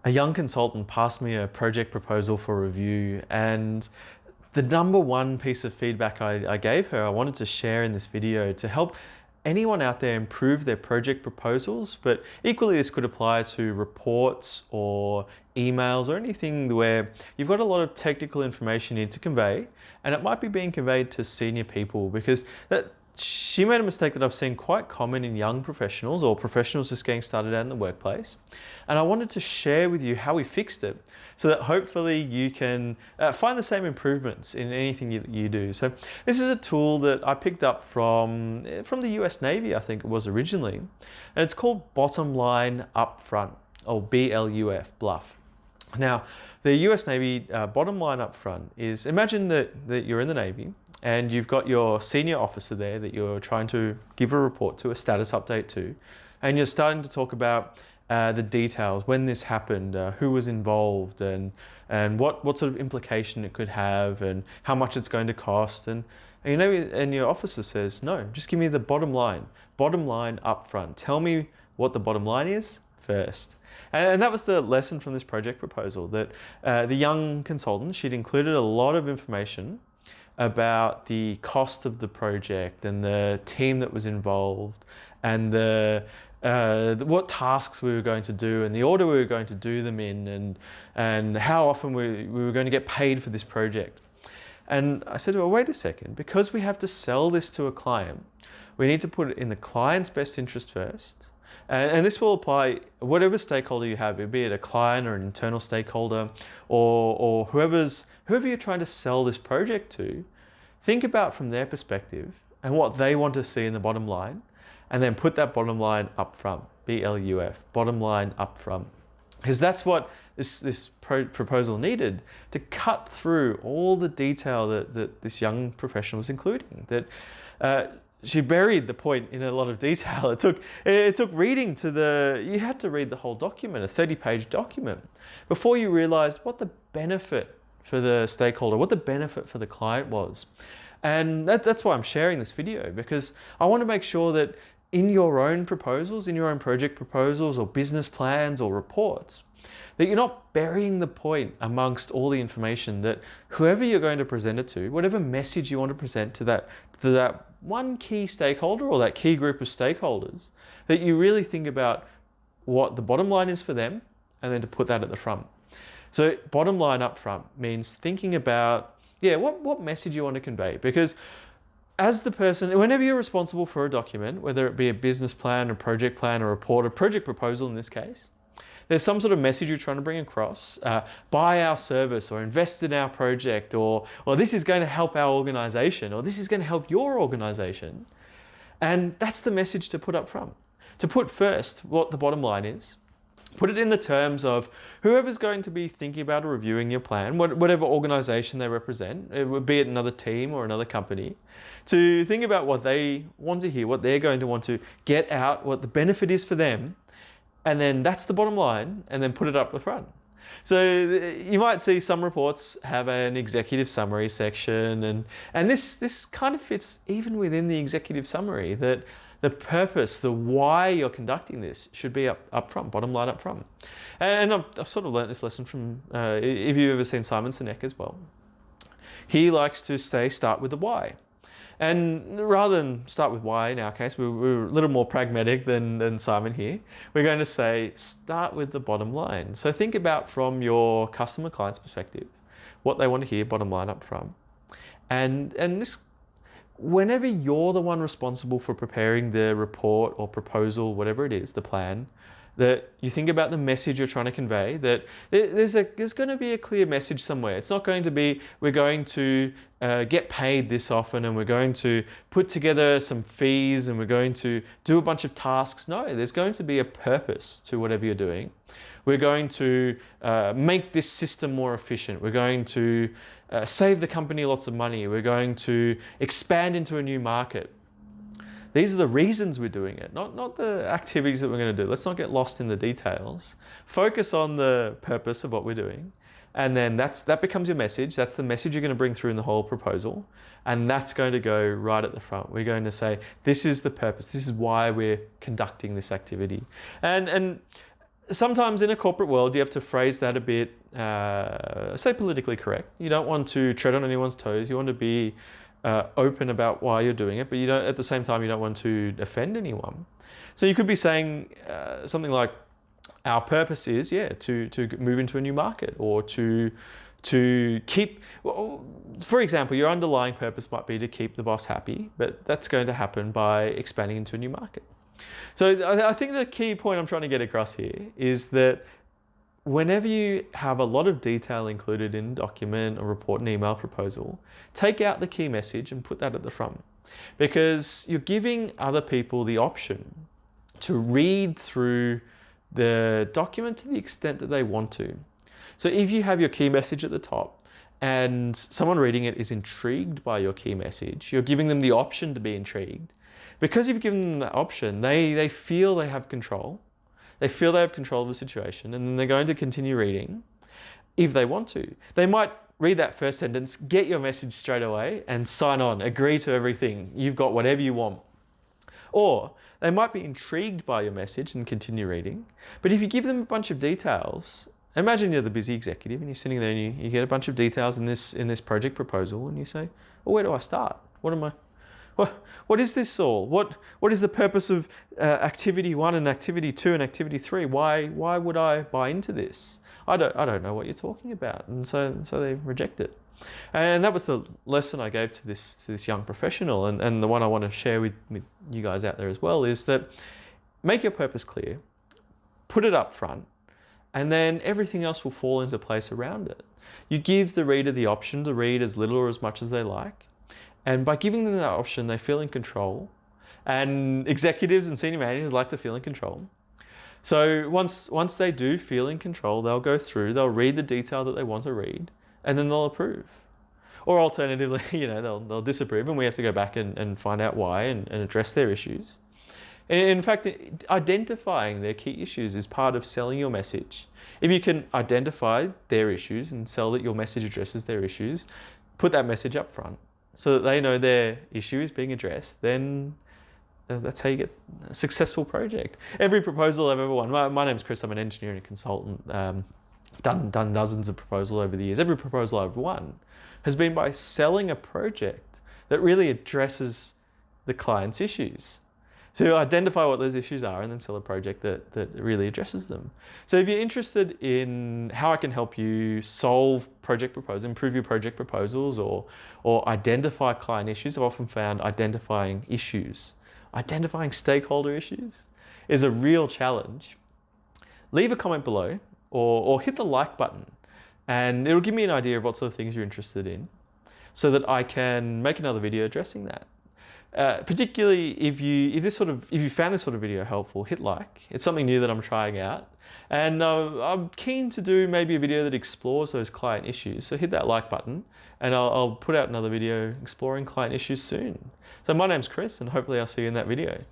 A young consultant passed me a project proposal for review, and the number one piece of feedback I gave her, I wanted to share in this video to help anyone out there improve their project proposals, but equally this could apply to reports or emails or anything where you've got a lot of technical information you need to convey, and it might be being conveyed to senior people, because she made a mistake that I've seen quite common in young professionals or professionals just getting started out in the workplace. And I wanted to share with you how we fixed it so that hopefully you can find the same improvements in anything you do. So this is a tool that I picked up from the US Navy, I think it was originally. And it's called Bottom Line Upfront, or BLUF, BLUF. Now, the US Navy bottom line up front is, imagine that you're in the Navy and you've got your senior officer there that you're trying to give a report to, a status update to, and you're starting to talk about the details, when this happened, who was involved, and what sort of implication it could have, and how much it's going to cost, and your officer says, no, just give me the bottom line up front. Tell me what the bottom line is first. And that was the lesson from this project proposal, that the young consultant, she'd included a lot of information about the cost of the project and the team that was involved, and what tasks we were going to do and the order we were going to do them in, and how often we were going to get paid for this project. And I said, well, wait a second, because we have to sell this to a client, we need to put it in the client's best interest first. And this will apply whatever stakeholder you have, be it a client or an internal stakeholder, or whoever you're trying to sell this project to. Think about from their perspective and what they want to see in the bottom line, and then put that bottom line up front, BLUF, bottom line up front. Because that's what this proposal needed to cut through all the detail that this young professional was including. She buried the point in a lot of detail. It took reading you had to read the whole document, a 30-page document, before you realized what the benefit for the stakeholder, what the benefit for the client was. And that's why I'm sharing this video, because I want to make sure that in your own proposals, in your own project proposals or business plans or reports, that you're not burying the point amongst all the information, that whoever you're going to present it to, whatever message you want to present to that one key stakeholder or that key group of stakeholders, that you really think about what the bottom line is for them, and then to put that at the front. So bottom line up front means thinking about, what message you want to convey. Because as the person, whenever you're responsible for a document, whether it be a business plan, a project plan, a report, a project proposal in this case, there's some sort of message you're trying to bring across. Buy our service, or invest in our project, or this is going to help our organization, or this is going to help your organization. And that's the message to put up front. To put first what the bottom line is. Put it in the terms of whoever's going to be thinking about or reviewing your plan, whatever organization they represent, it would be it another team or another company, to think about what they want to hear, what they're going to want to get out, what the benefit is for them. And then that's the bottom line, and then put it up the front. So you might see some reports have an executive summary section, and this kind of fits even within the executive summary, that the purpose, the why you're conducting this should be up front, bottom line up front. And I've sort of learnt this lesson from, if you've ever seen Simon Sinek as well. He likes to start with the why. And rather than start with why, in our case, we're a little more pragmatic than Simon here. We're going to say, start with the bottom line. So think about from your customer client's perspective, what they want to hear, bottom line up front. And this, whenever you're the one responsible for preparing the report or proposal, whatever it is, the plan, that you think about the message you're trying to convey, that there's going to be a clear message somewhere. It's not going to be, we're going to get paid this often, and we're going to put together some fees, and we're going to do a bunch of tasks. No, there's going to be a purpose to whatever you're doing. We're going to make this system more efficient. We're going to save the company lots of money. We're going to expand into a new market. These are the reasons we're doing it, not the activities that we're going to do. Let's not get lost in the details. Focus on the purpose of what we're doing. And then that becomes your message. That's the message you're going to bring through in the whole proposal. And that's going to go right at the front. We're going to say, this is the purpose. This is why we're conducting this activity. And Sometimes in a corporate world, you have to phrase that a bit, say politically correct. You don't want to tread on anyone's toes. You want to be open about why you're doing it, but you don't, at the same time, you don't want to offend anyone. So you could be saying something like, our purpose is, to move into a new market, or to keep, well, for example, your underlying purpose might be to keep the boss happy, but that's going to happen by expanding into a new market. So I think the key point I'm trying to get across here is that whenever you have a lot of detail included in a document, a report, an email proposal, take out the key message and put that at the front, because you're giving other people the option to read through the document to the extent that they want to. So if you have your key message at the top and someone reading it is intrigued by your key message, you're giving them the option to be intrigued. Because you've given them that option, they feel they have control. They feel they have control of the situation, and then they're going to continue reading if they want to. They might read that first sentence, get your message straight away, and sign on, agree to everything. You've got whatever you want. Or they might be intrigued by your message and continue reading. But if you give them a bunch of details, imagine you're the busy executive and you're sitting there and you get a bunch of details in this project proposal, and you say, well, where do I start? What is this all? What is the purpose of activity 1 and activity 2 and activity 3? Why would I buy into this? I don't know what you're talking about. And so they reject it. And that was the lesson I gave to this young professional, and the one I want to share with you guys out there as well, is that make your purpose clear, put it up front, and then everything else will fall into place around it. You give the reader the option to read as little or as much as they like. And by giving them that option, they feel in control. And executives and senior managers like to feel in control. So once they do feel in control, they'll go through, they'll read the detail that they want to read, and then they'll approve. Or alternatively, they'll disapprove, and we have to go back and find out why and address their issues. In fact, identifying their key issues is part of selling your message. If you can identify their issues and sell that your message addresses their issues, put that message up front so that they know their issue is being addressed, then that's how you get a successful project. Every proposal I've ever won, my name's Chris, I'm an engineering consultant, done dozens of proposals over the years. Every proposal I've won has been by selling a project that really addresses the client's issues. To identify what those issues are and then sell a project that really addresses them. So if you're interested in how I can help you solve project proposals, improve your project proposals, or identify client issues, I've often found identifying stakeholder issues is a real challenge. Leave a comment below or hit the like button, and it'll give me an idea of what sort of things you're interested in so that I can make another video addressing that. Particularly if you found this sort of video helpful, hit like. It's something new that I'm trying out, and I'm keen to do maybe a video that explores those client issues. So hit that like button, and I'll put out another video exploring client issues soon. So my name's Chris, and hopefully I'll see you in that video.